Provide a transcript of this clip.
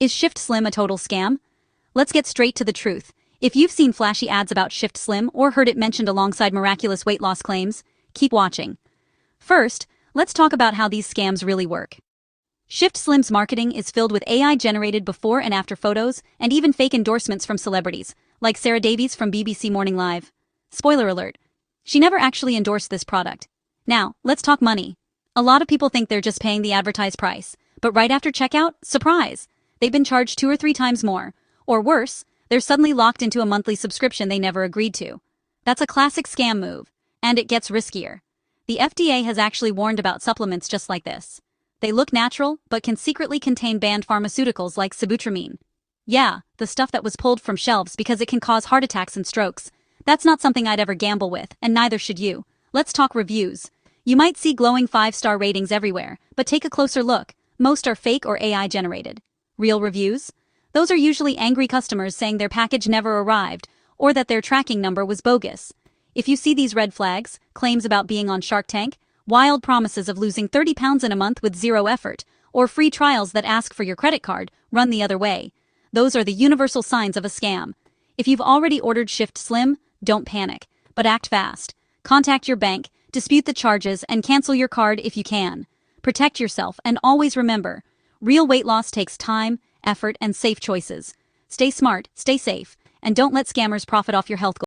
Is Shift Slim a total scam? Let's get straight to the truth. If you've seen flashy ads about Shift Slim or heard it mentioned alongside miraculous weight loss claims, keep watching. First, let's talk about how these scams really work. Shift Slim's marketing is filled with AI-generated before and after photos and even fake endorsements from celebrities, like Sarah Davies from BBC Morning Live. Spoiler alert. She never actually endorsed this product. Now, let's talk money. A lot of people think they're just paying the advertised price, but right after checkout, surprise! They've been charged 2 or 3 times more. Or worse, they're suddenly locked into a monthly subscription they never agreed to. That's a classic scam move, and it gets riskier. The FDA has actually warned about supplements just like this. They look natural, but can secretly contain banned pharmaceuticals like sibutramine. Yeah, the stuff that was pulled from shelves because it can cause heart attacks and strokes. That's not something I'd ever gamble with, and neither should you. Let's talk reviews. You might see glowing 5-star ratings everywhere, but take a closer look. Most are fake or AI generated. Real reviews? Those are usually angry customers saying their package never arrived, or that their tracking number was bogus. If you see these red flags, claims about being on Shark Tank, wild promises of losing 30 pounds in a month with zero effort, or free trials that ask for your credit card, run the other way. Those are the universal signs of a scam. If you've already ordered Shift Slim, don't panic, but act fast. Contact your bank, dispute the charges, and cancel your card if you can. Protect yourself, and always remember, real weight loss takes time, effort, and safe choices. Stay smart, stay safe, and don't let scammers profit off your health goals.